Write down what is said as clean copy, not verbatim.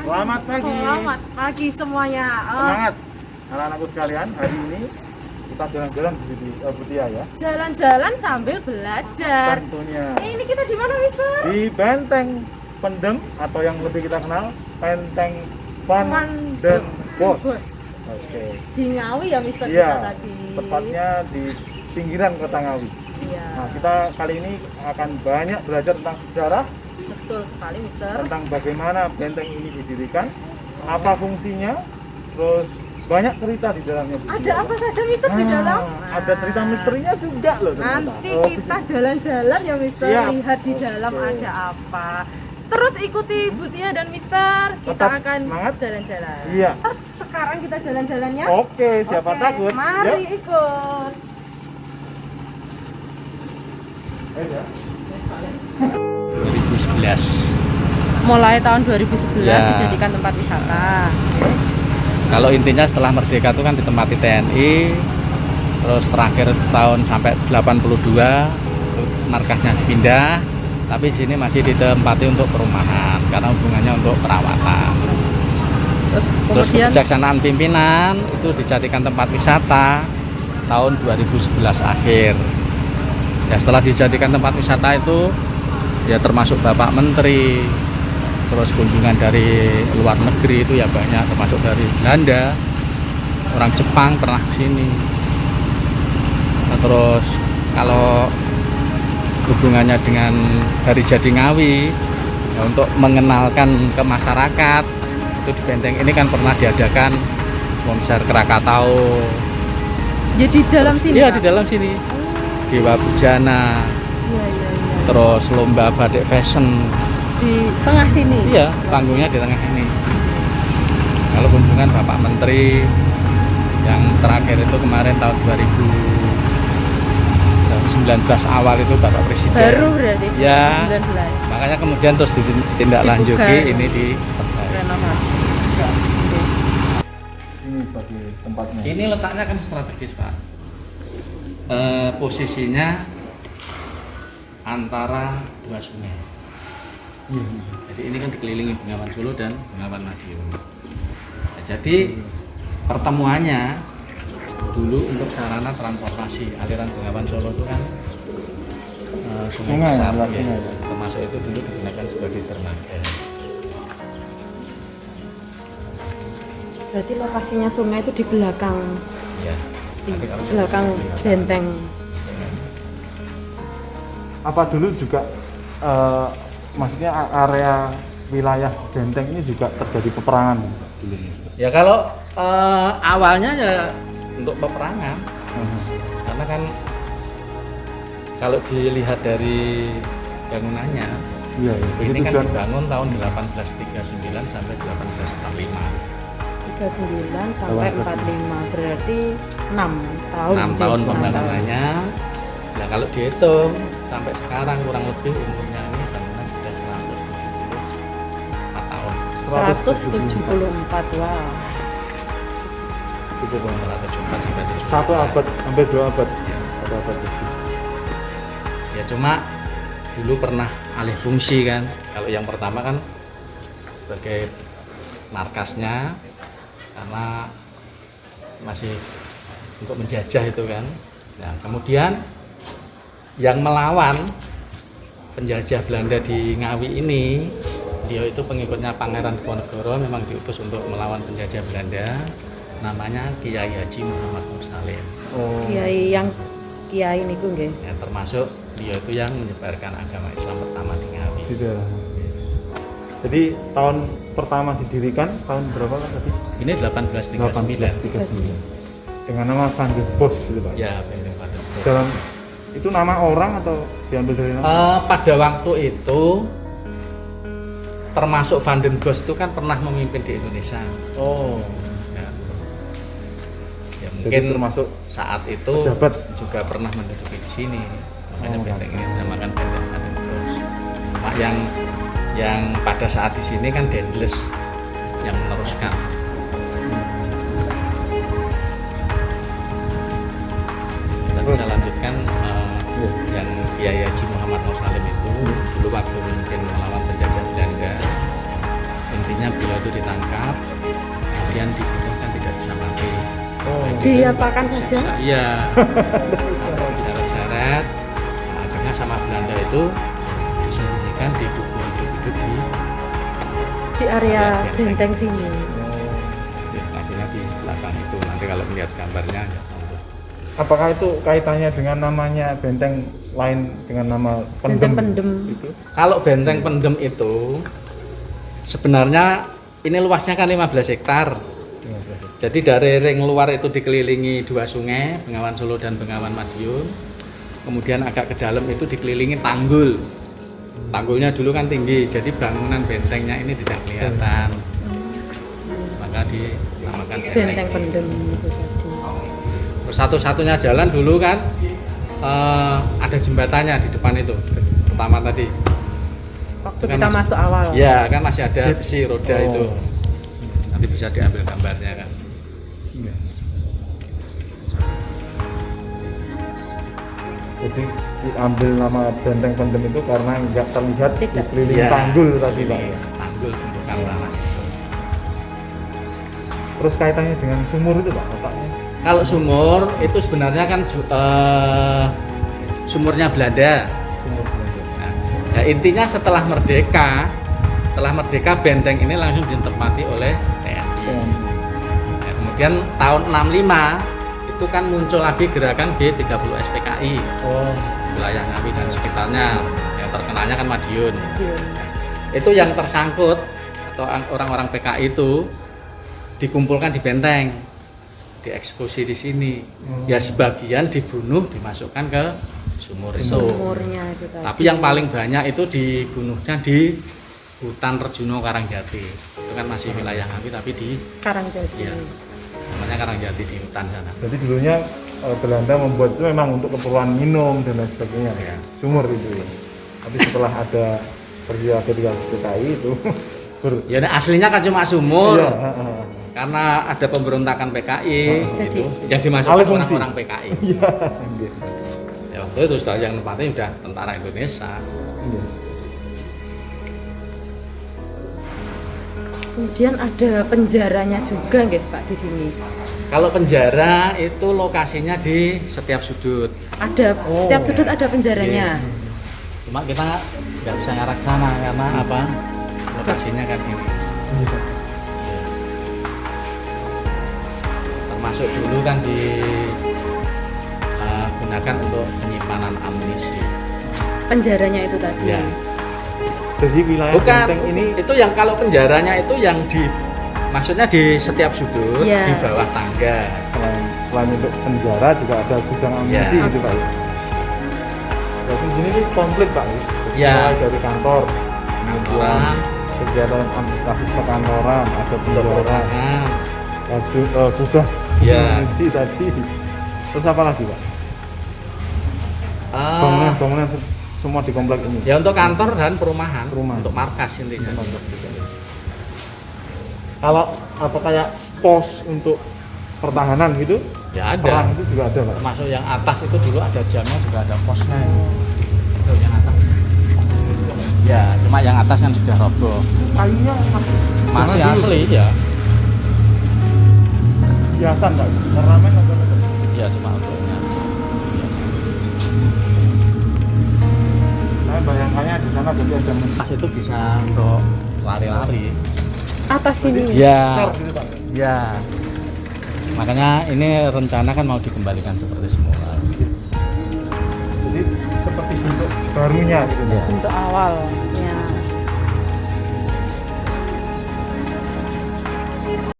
Selamat pagi. Selamat pagi semuanya. Semangat anak-anakku sekalian. Hari ini kita jalan-jalan di Butia ya. Jalan-jalan sambil belajar. Tentunya Ini kita di mana, Mister? di Benteng Pendem atau yang lebih kita kenal Benteng Van den Bosch. Oke. Di Ngawi ya, Mister, kita Iya. tadi. Tepatnya di pinggiran Kota Ngawi. Iya. Nah, kita kali ini akan banyak belajar tentang sejarah, Betul sekali, Mister. tentang bagaimana benteng ini didirikan, apa fungsinya, terus banyak cerita di dalamnya. Bu. Ada apa saja, Mister, di dalam? Ada cerita misterinya juga loh. ternyata. Nanti Oh, kita jalan-jalan ya, Mister. Siap. Lihat di dalam Oke. ada apa. Terus ikuti Butia dan Mister. Kita Tetap akan semangat. jalan-jalan. Iya. Sekarang kita jalan-jalannya. Oke, siapa Oke, takut? Mari Yuk. ikut. Ya. 2011. Mulai tahun 2011 Ya. dijadikan tempat wisata. Kalau intinya setelah merdeka itu kan ditempati TNI, terus terakhir tahun sampai 82 markasnya dipindah, tapi sini masih ditempati untuk perumahan karena hubungannya untuk perawatan. Terus Terus kemudian kebijaksanaan pimpinan itu dijadikan tempat wisata tahun 2011 akhir. Ya setelah dijadikan tempat wisata itu ya termasuk Bapak Menteri, terus kunjungan dari luar negeri itu ya banyak, termasuk dari Belanda, orang Jepang pernah kesini. Nah, terus kalau hubungannya dengan dari Jadi Ngawi ya, untuk mengenalkan ke masyarakat itu di benteng ini kan pernah diadakan konser Krakatau. jadi dalam sini. Iya Pak? di dalam sini. Dewa Bujana, Iya, iya, iya. terus lomba batik fashion. Di tengah sini. Iya, panggungnya di tengah ini. Kalau kunjungan Bapak Menteri yang terakhir itu kemarin tahun 2019 awal itu Bapak Presiden. Baru berarti. Ya. 19. Makanya kemudian terus ditindaklanjuti Dibuka. ini di Renovasi. Ini bagi tempatnya. Ini letaknya kan strategis, Pak. Posisinya antara dua sungai. Iya. Jadi ini kan dikelilingi Bengawan Solo dan Bengawan Madiun. Nah, jadi pertemuannya dulu untuk sarana transportasi aliran Bengawan Solo itu kan sungai Sungai, besar, lewat ya. sungai. Termasuk itu dulu digunakan sebagai dermaga. Berarti lokasinya sungai itu di belakang. Ya. Di Nanti kalau belakang benteng. Apa dulu juga maksudnya area wilayah benteng ini juga terjadi peperangan dulu? Ya kalau awalnya ya untuk peperangan, karena kan kalau dilihat dari bangunannya Iya, iya. Jadi ini kan tujuan- dibangun tahun 1839 sampai 1845. 39 sampai 45 berarti 6 tahun. 6 sih, tahun 6 pembangunannya. Nah kalau dihitung sampai sekarang kurang lebih umurnya ini bangunan sudah 174 tahun. 174. Wah. Cukup banget. 174 sampai 174. Satu abad, hampir 2 abad. Ya. Satu abad lebih. Ya cuma dulu pernah alih fungsi kan. Kalau yang pertama kan sebagai markasnya karena masih untuk menjajah itu kan. Nah kemudian yang melawan penjajah Belanda di Ngawi ini, dia itu pengikutnya Pangeran Diponegoro, memang diutus untuk melawan penjajah Belanda, namanya Kiai Haji Muhammad Nur Salim. Oh. Kiai niku nggih. Ya, termasuk dia itu yang menyebarkan agama Islam pertama di Ngawi. Di dalam. Jadi tahun pertama didirikan tahun berapa kan tadi? Ini 1839. 1839. Dengan nama Van den Bosch gitu Pak. Ya, Benteng Van den Bosch. Dalam itu nama orang atau diambil dari nama? Pada waktu itu termasuk Van den Bosch itu kan pernah memimpin di Indonesia. Oh. Ya, ya Jadi mungkin termasuk saat itu pejabat. juga pernah menduduki di sini. Makanya Oh, benteng ini dinamakan Benteng Van den Bosch. Cuma yang pada saat di sini kan Dendles yang meneruskan. Kita bisa Terus? lanjutkan Iya. yang Kiai Haji Muhammad Nur Salim itu dulu waktu memimpin melawan penjajah Belanda, intinya beliau itu itu ditangkap, kemudian dibunuh kan tidak bisa mati. Oh. Diapakan saja? Iya. Syarat-syarat. Nah, akhirnya sama Belanda itu disembunyikan di kubur hidup Di area benteng sini. lokasinya di belakang itu. Nanti kalau melihat gambarnya ya tahu. Apakah itu kaitannya dengan namanya benteng lain dengan nama Benteng Pendem. itu? Kalau benteng Pendem itu sebenarnya ini luasnya kan 15 hektar. Jadi dari ring luar itu dikelilingi 2 sungai, Bengawan Solo dan Bengawan Madiun. Kemudian agak ke dalam itu dikelilingi tanggul. Tanggulnya dulu kan tinggi, jadi bangunan bentengnya ini tidak kelihatan. Maka dinamakan Benteng Pendem itu tadi. Terus satu-satunya jalan dulu kan ada jembatannya di depan itu. Pertama tadi. Waktu Itu kan kita masuk awal. Ya, kan masih ada besi roda Oh. itu. Nanti bisa diambil gambarnya kan. Iya. Jadi diambil nama benteng Pendem itu karena nggak terlihat Tidak. dikelilingi Iya. tanggul tadi Pak. Iya, tanggul bentukan tanah. Terus kaitannya dengan sumur itu Pak, otaknya? Kalau sumur itu sebenarnya kan sumurnya Belanda. Sumur Belanda. Nah, ya intinya setelah merdeka benteng ini langsung ditempati oleh TNI. Ya, kemudian tahun 65 itu kan muncul lagi gerakan G30 SPKI Oh, wilayah Ngawi dan sekitarnya. Yang terkenalnya kan Madiun. Iya. Itu yang tersangkut atau orang-orang PKI itu dikumpulkan di benteng, dieksekusi di sini. Ya sebagian dibunuh, dimasukkan ke sumur itu. Sumurnya itu tadi. Tapi yang paling banyak itu dibunuhnya di hutan Rejuno Karangjati. Itu kan masih wilayah Ngawi tapi di Karangjati. Iya. namanya Karangjati di hutan sana. jadi dulunya Belanda membuat itu memang untuk keperluan minum dan lain sebagainya Ya. sumur itu ya. Tapi setelah ada periode ketika PKI itu Ya nah, aslinya kan cuma sumur. Iya, Karena ada pemberontakan PKI Jadi- gitu, yang dimasukkan alih fungsi. orang-orang PKI. Iya, gitu. Ya waktu itu sudah yang tempatnya sudah tentara Indonesia. Iya. Kemudian ada penjaranya juga nggih Pak di sini. Kalau penjara itu lokasinya di setiap sudut. Ada Oh. setiap sudut ada penjaranya. Cuma kita nggak bisa ngarah ke sana karena apa? Lokasinya kan ini. Iya. Termasuk dulu kan digunakan untuk penyimpanan amunisi. Penjaranya itu tadi. Ya. Jadi wilayah Bukan, benteng ini itu yang kalau penjaranya itu yang maksudnya di setiap sudut Iya. di bawah tangga. selain untuk penjara juga ada gudang amunisi Iya. gitu Pak. Jadi di sini tuh komplit Pak. Iya. Mulai dari kantor, kemudian Kantoran. kegiatan administrasi perkantoran, ada penjara, Nah, ada gudang Iya. amunisi tadi. Terus apa lagi Pak? eh, Bangunan-bangunan semua di komplek ini. ya untuk kantor dan perumahan, Perumahan. untuk markas intinya. Kalau apa kayak pos untuk pertahanan gitu, Ya perang ada. itu juga ada Pak. Termasuk yang atas itu dulu ada jamnya juga ada posnya. Itu yang atas. Ya, cuma yang atas kan sudah roboh. Kayunya Masih Jangan dulu. asli ya. Hiasan Pak, ornamen atau apa? Ya cuma untuknya. Saya bayangkannya di sana jadi ada Atas itu bisa untuk lari-lari. Atas sini. Ya. Car gitu Pak. Ya. Makanya ini rencana kan mau dikembalikan seperti semula. Jadi seperti bentuk barunya gitu. Ya. Untuk awal.